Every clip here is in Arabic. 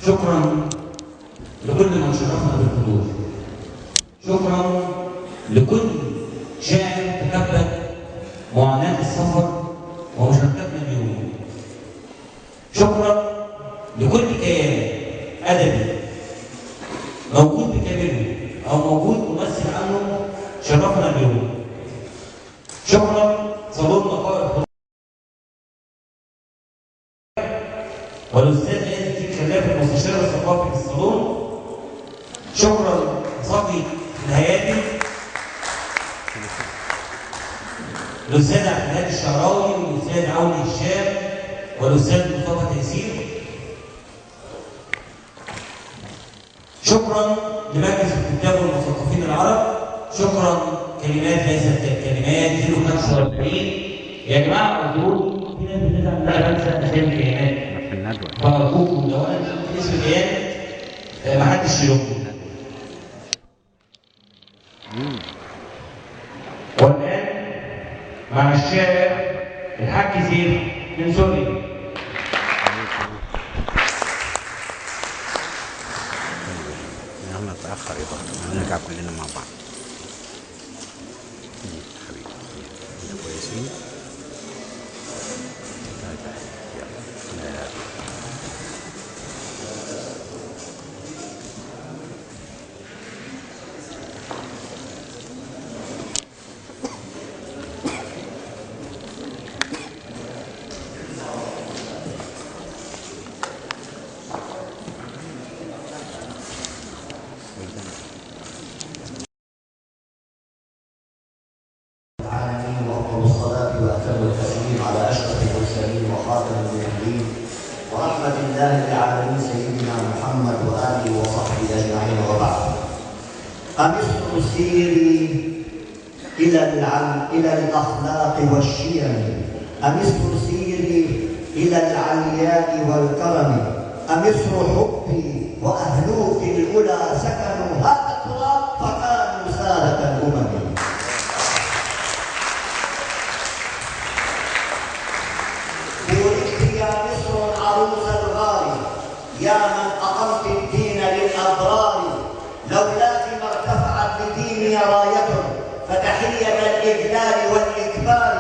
شكرا لكل من شرفنا بالحضور. شكرا لكل شاعر تكبد معاناة السفر ومشاركتنا اليوم. شكرا لكل كيان أدبي موجود بكامله أو موجود ممثل عنه شرفنا اليوم. شكرا صالون نقاء والأستاذ عز الدين خلاف المستشار الثقافي في الصالون. شكرا صبي الهيادي، الأستاذ عبد الهادي الشعراوي والأستاذ عوني هشام والأستاذ مصطفى تيسير. شكرا لمجلس الكتاب والمثقفين العرب. شكرا كلمات ليست كلمات 045. يا جماعه اعذروني، في ناس بتزعل ان انا بنسى اسامي كلمات فارجوكم لو انا نسيت اسم كيان محدش يلومني. والان مع الشاعر الحاج سيف من سوريا. يلا نتأخر يا بطل، نرجع كلنا مع بعض. حبيبي انتوا كويسين؟ طيب يلا. ورحمة الله للعالمين سيدنا محمد وآله وصحبه أجمعين وبعد. أمصر سيري إلى الأخلاق والشيم، أمصر سيري إلى العلياء والكرم، أمصر حبي وأهلوك الأولى سكنوا هذا التراب فكانوا سادة الأمم. عروس الغار يا من أقمت الدين للأبرار، لولاك ما ارتفعت لديني راية فتحية الإذلال والإكبار.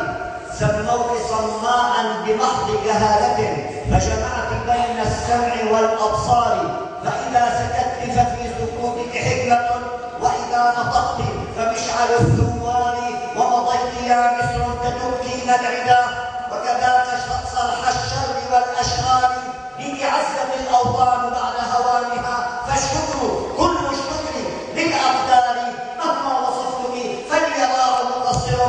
سموك صماء بمحض جهالة فجمعت بين السمع والأبصار، فإذا سكت ففي سكوتك حكمة وإذا نطقت فمشعل الثوار. ومضيت يا مصر تدكين العدا وكذاك صرح الشر والأشرار. لك عزت الأوطان بعد هوانها فالشكر كل الشكر للأقدار. مهما وصفتك فليراه مقصر.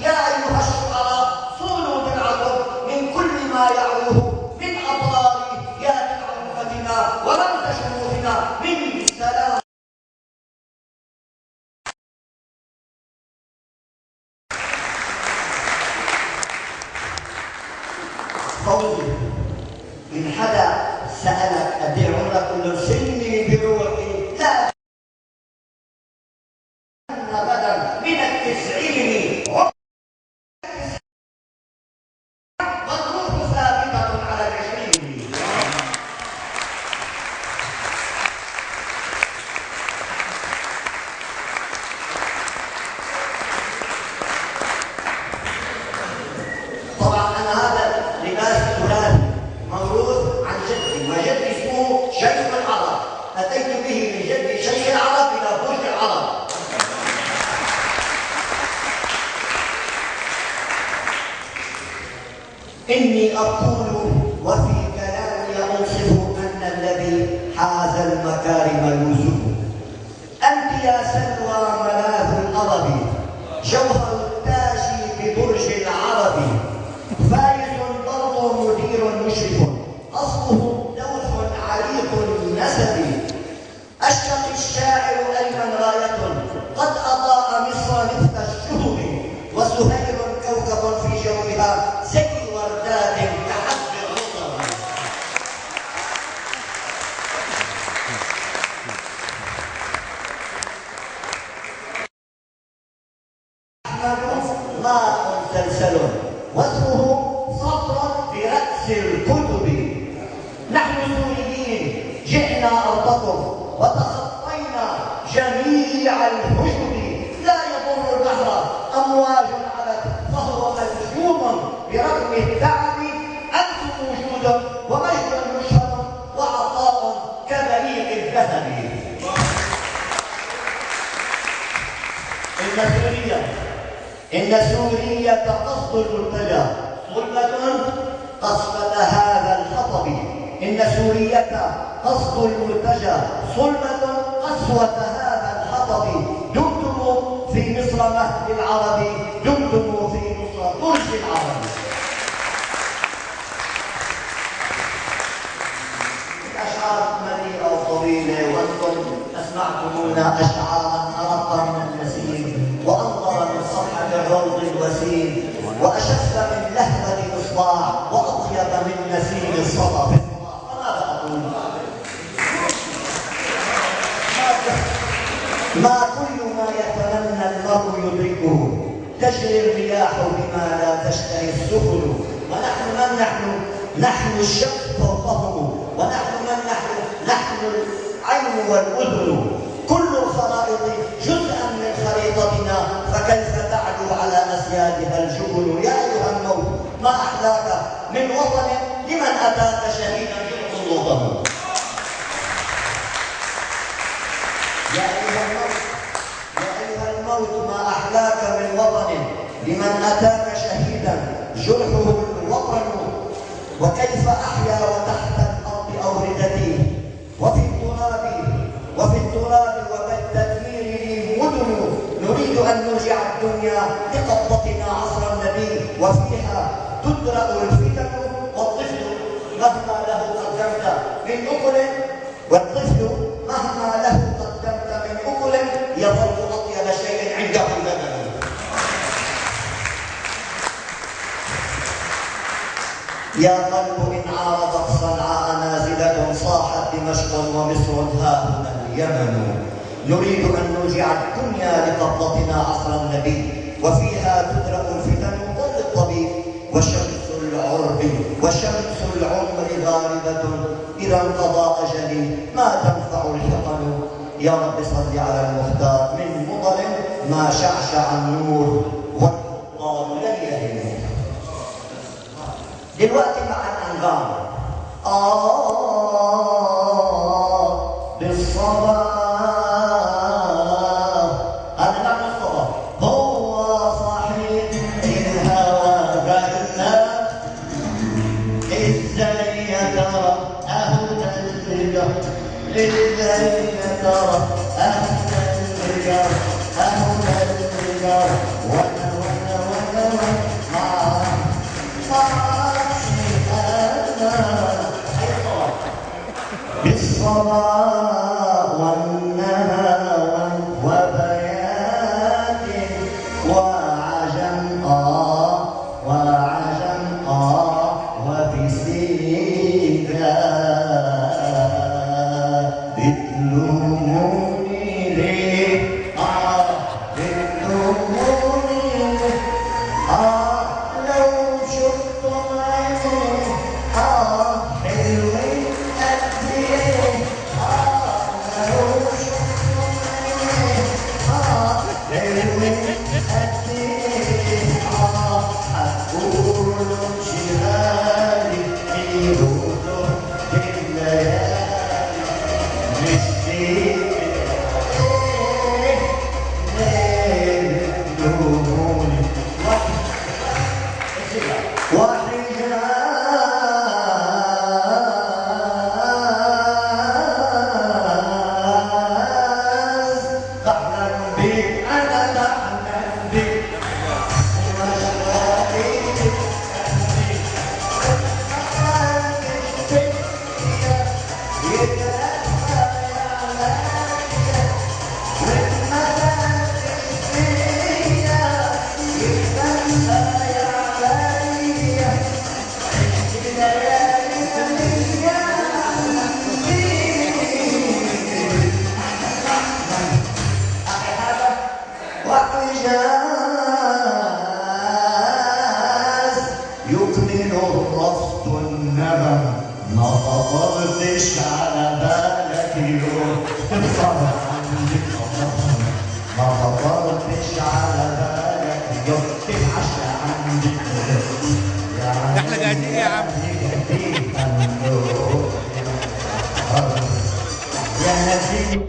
يا أيها الشعراء صونوا بالعقل من كل ما يعلوه من أضرار. يا لعروفتنا ورمز شموخنا من سلام. فوزي إن حدا سألك قد ايه عمرك قل له سني بروحي لا أبدا من 90 والروح ثابتة على 20. طبعا أنا هذا لباس تراثي موروث عن جدي، وجدي اسمه شيخ العرب، أتيت به من جدي شيخ العرب إلى برج العرب. إني أقول وفي كلامي أنصف أن الذي حاز المكارم يوسف. أنت يا سلوى ملاذ الأرب، جوهر التاج ببرج العرب، فايز برض مدير مشرف، أصله لوح عريق النسب. أشرق الشاعر أيمن راية قد أضاء مصر مثل الشهب، وسهير كوكب في جوها زي وردات كحب الرطب. أرضكم وتخطينا جميع الحدود. لا يضر البحر أمواج علت فهو ملجوم برغم التعب. أنتم وجود ومجد مشهد وعطاء كبريق الذهب. إن سورية قصد المرتجى ظلمة قصفة هذا الحطب. إن سورية قصد المرتجى ظلمة قسوة هذا الحطب. دمتم في مصر مهد العرب، دمتم في مصر برج العرب. الأشعار مليئة وطويلة، وأنتم أسمعتمونا أشعارا أرق من النسيم وأنظر من صفحة الروض الوسيم وأشف من لهفة الإصباع وأطيب من نسيم الصبا في الصباح. فماذا أقول؟ ما كل ما يتمنى المرء يدركه. تجري الرياح بما لا تشتهي السفن. ونحن من نحن الشمس فوقهم، ونحن من نحن العين والأذن. كل الخرائط جزءا من خريطتنا، فكيف تعلو على أسيادها الجبن. يا أيها الموت ما أحلاك من وطن لمن أتاك شهيدا جرح الوطن. يا أيها الموت ما أحلاك من وطن لمن أتاك شهيدا جرحه الوطن. وكيف أحيا وتحت الأرض أوردتي وفي التراب وبالتدمير لي مدن. نريد أن نرجع الدنيا لقبضتنا عصر النبي، وفيها تدرأ الفتن. والطفل مهما له قدمت من أكل يظل أطيب شيء عنده اللبن. يا قلب إن عارضت صنعاء نازلة صاحت دمشق ومصر ها هنا اليمن. نريد أن نرجع الدنيا لقبضتنا عصر النبي، وفيها تدرأ الفتن. قل الطبيب وشمس العمر غاربة إذا انقضى أجلي ما تنفع الحقن. يا رب صل على المختار من مطر ما شعشع النور والخطاب لن يهمه. دلوقتي مع الأنغام بالصبا. أنا نعم الصبا هو صاحب الهوى غنى. إزاي ترى تلقى إزاي ترى تلقى تلقى وانا بالصبا والنهى وبيات وعجم وبسيكا بتلوموني ليه بتلوموني لو شفتم عيني حلوين قد ايه لو شفتم عيني حلوين قد ايه هتقولوا انشغالي يقولوا بالليالي مش يوم تفصل عندك ما خطرتش على بالك يوم تتعشى عندك احنا قاعدين يا عم. يا نبي